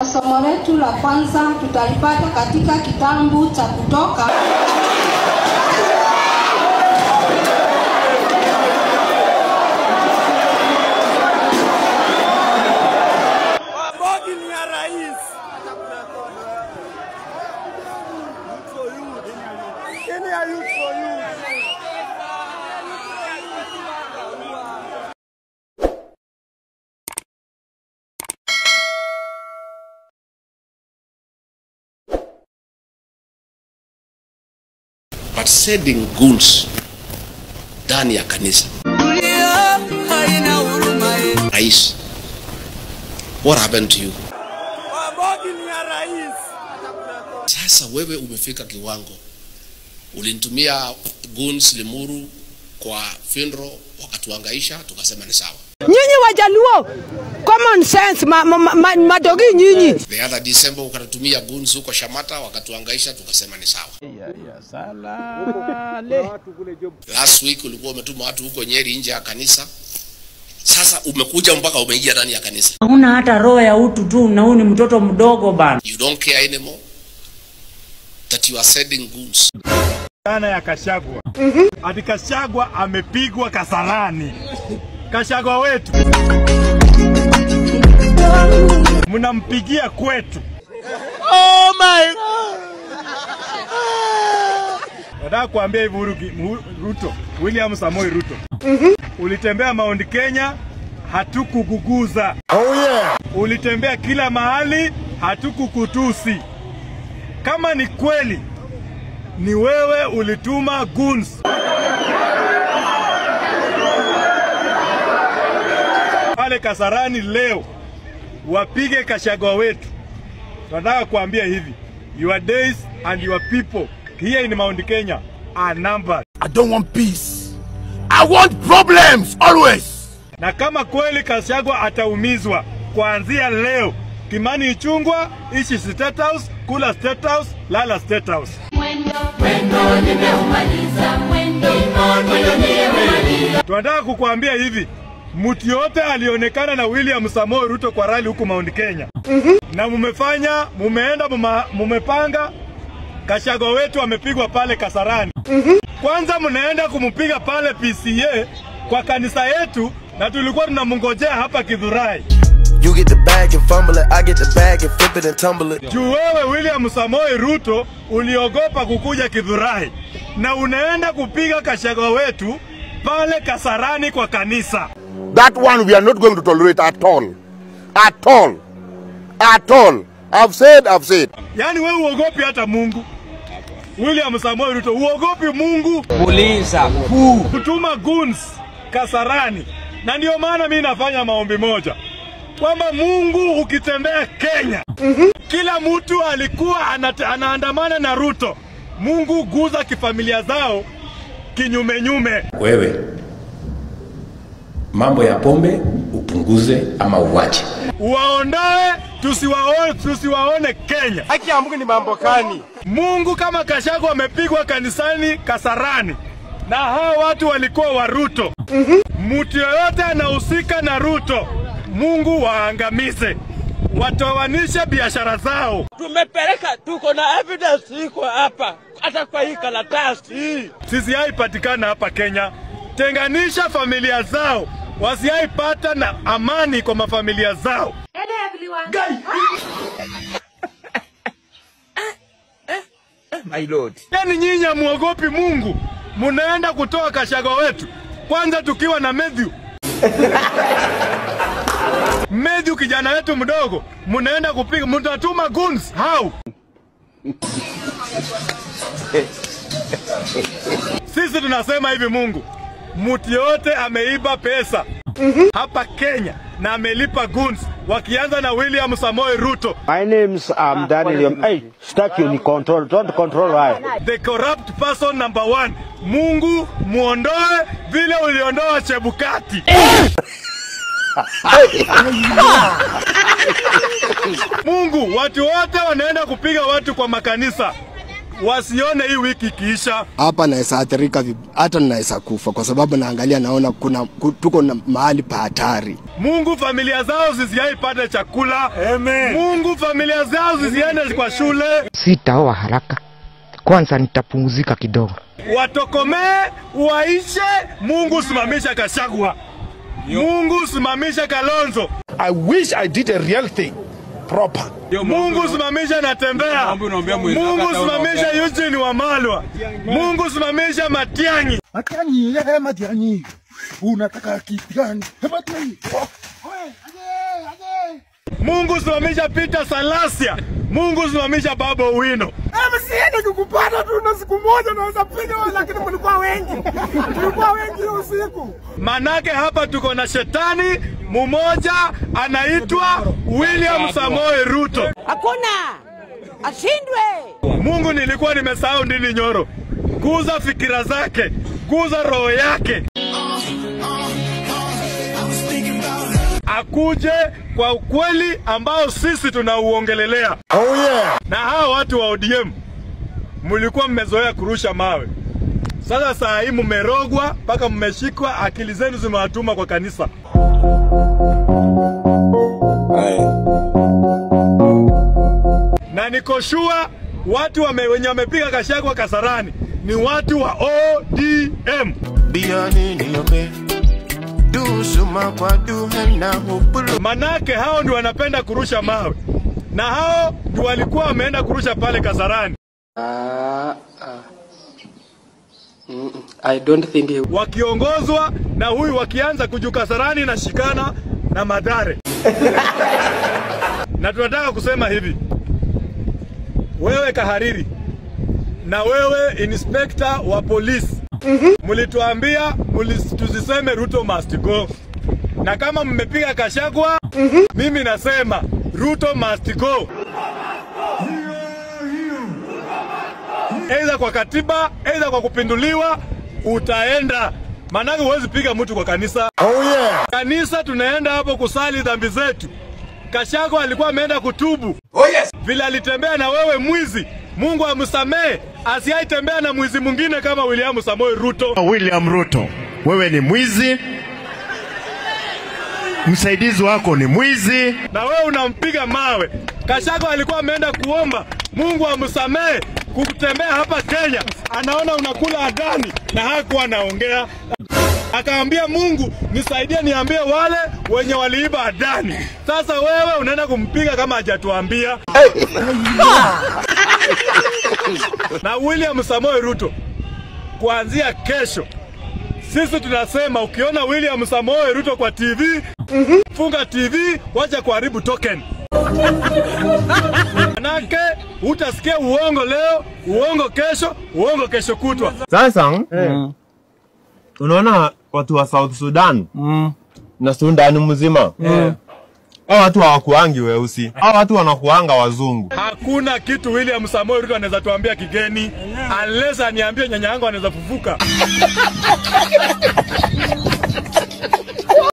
Somo letu la kwanza tutalipata katika kitabu cha Kutoka. But sending goons ndani ya kanisa. Rais, what happened to you? Sasa wewe umefika kiwango. Ulinitumia goons Limuru kwa funeral wakatuangaisha tukasema ni sawa. Nyinyi Wajaluo, common sense madogi nyinyi. The other December ukatutumia goons huko Shamata wakatuangaisha tukasema ni sawa. Last week ulikuwa umetuma watu huko Nyeri nje ya kanisa. Sasa umekuja mpaka umeingia ndani ya kanisa. Huna hata roho ya utu tu, na ni mtoto mdogo bana. You don't care anymore that you are sending goons. Sana ya Kashagwa. Ati Kashagwa amepigwa Kasarani. Kashagwa wetu mnampigia kwetu. Oh my God. Nataka kuambia hivi Ruto, William Samoei Ruto. Ulitembea Mount Kenya, hatukuguguza. Oh yeah. Ulitembea kila mahali, hatukukutusi. Kama ni kweli ni wewe ulituma goons pale Kasarani leo wapige Kashagwa wetu. Tunataka kuambia hivi, your days and your people here in Mount Kenya are numbered. I don't want peace. I want problems always. Na kama kweli Kashagwa ataumizwa kuanzia leo, Kimani Ichung'wah, ishi State House, kula State House, lala State House. Tunataka kukuambia hivi, mtu yote alionekana na William Samoei Ruto kwa rally huku Mount Kenya. Na mumepanga Kashagwa wetu amepigwa pale Kasarani. Kwanza mnaenda kumpiga pale PCA kwa kanisa yetu, na tulikuwa tunamngojea hapa Githurai. You get the bag and fumble it, I get the bag and flip it and tumble it. Juu wewe William Samoei Ruto uliogopa kukuja Githurai na unaenda kupiga Kashagwa wetu pale Kasarani kwa kanisa. That one we are not going to tolerate at all. At all. At all. I've said. Yani wewe uogopi hata Mungu. William Samoei Ruto uogopi Mungu. Uliza kutuma goons Kasarani. Na ndio maana mimi nafanya maombi moja, kwamba Mungu ukitembea Kenya, kila mtu alikuwa anaandamana na Ruto. Mungu guza kifamilia zao kinyume. Wewe mambo ya pombe upunguze ama uwache. Uwaondoe, tusiwaone Kenya. Haki ya Mungu ni mambo gani? Mungu kama Kashagwa amepigwa kanisani Kasarani na hao watu walikuwa wa Ruto. Mtu yoyote anahusika na Ruto, Mungu waangamize. Watowanishe biashara zao. tumepeleka, tuko na evidence iko hapa hata kwa hii karatasi. Sisi haipatikana hapa Kenya. Tenganisha familia zao, wasiaipata na amani kwa mafamilia zao. My lord. Yani nyinyi muogopi Mungu, munaenda kutoa Kashagwa wetu. Kwanza tukiwa na Matthew kijana wetu mdogo, munaenda kupiga, mtatuma goons. How? Sisi tunasema hivi, Mungu, mtu yote ameiba pesa hapa Kenya na amelipa goons, wakianza na William Samoei Ruto. My name's Daniel. Hey, stuck you in control. Don't control right. The corrupt person number 1. Mungu muondoe vile uliondoa Chebukati. Mungu, watu wote wanaenda kupiga watu kwa makanisa. wasione hii wiki kiisha. Hapa naweza athirika, hata naweza kufa kwa sababu naangalia naona tuko na mahali pa hatari. Mungu familia zao zisiaipate chakula. Amen. Mungu familia zao zisiende kwa shule. Sitaoa haraka. Kwanza nitapumzika kidogo. Watokomee, waishe. Mungu simamisha Gachagua. Mungu simamisha Kalonzo. I wish I did a real thing proper. Mungu simamisha Natembea. Mungu simamisha Eugene Wamalwa. Mungu simamisha Matiang'i. Matiang'i. Unataka kitu gani? Matiang'i. Mungu simamisha Peter Salasia. Mungu simamisha Babu Owino. Msiende kukupata tu na siku moja naweza piga lakini mlikuwa wengi. Tulikuwa wengi usiku. Manake hapa tuko na shetani mmoja anaitwa William Samoei Ruto. Hakuna ashindwe. Mungu nilikuwa nimesahau Ndindi Nyoro. Kuza fikira zake, kuza roho yake. Akuje kwa ukweli ambao sisi tunauongelelea. Oh yeah. Na hao watu wa ODM mlikuwa mmezoea kurusha mawe. Sasa saa hii mmerogwa mpaka mmeshikwa, akili zenu zimewatuma kwa kanisa. Na niko sure watu wenye wamepiga Gachagua Kasarani ni watu wa ODM. Manake hao ndio wanapenda kurusha mawe. Na hao ndio walikuwa wameenda kurusha pale Kasarani. I don't think he... Wakiongozwa na huyu wakianza kujuka Kasarani na shikana na Mathare. Na tunataka kusema hivi. Wewe Kahariri na wewe inspector wa polisi. Mulituambia tuziseme Ruto must go. Na kama mmepiga Gachagua, mimi nasema Ruto must go. Aidha kwa katiba, aidha kwa kupinduliwa, utaenda. Manake huwezi piga mtu kwa kanisa. Oh yeah. Kanisa tunaenda hapo kusali dhambi zetu. Gachagua alikuwa ameenda kutubu. Oh yes. Vile alitembea na wewe mwizi, Mungu amsamee, asiaitembea na mwizi mwingine kama William Samoei Ruto. William Ruto, wewe ni mwizi. Msaidizi wako ni mwizi. Na wewe unampiga mawe. Gachagua alikuwa ameenda kuomba Mungu amsamee kutembea hapa Kenya. Anaona unakula adani na hakuwa anaongea. Akaambia Mungu nisaidie niambie wale wenye waliiba adani. Sasa wewe unaenda kumpiga kama hajatuambia. Na William Samoei Ruto, kuanzia kesho sisi tunasema ukiona William Samoei Ruto kwa TV, funga TV, wacha kuharibu token. Manake utasikia uongo leo, uongo kesho, uongo kesho kutwa. Sasa unaona watu wa South Sudan na Sudan mzima. Hao watu hawakuangi weusi. Hao watu wanakuanga wazungu. Hakuna kitu William Samoei Ruto anaweza tuambia kigeni unless aniambie nyanya yangu anaweza fufuka.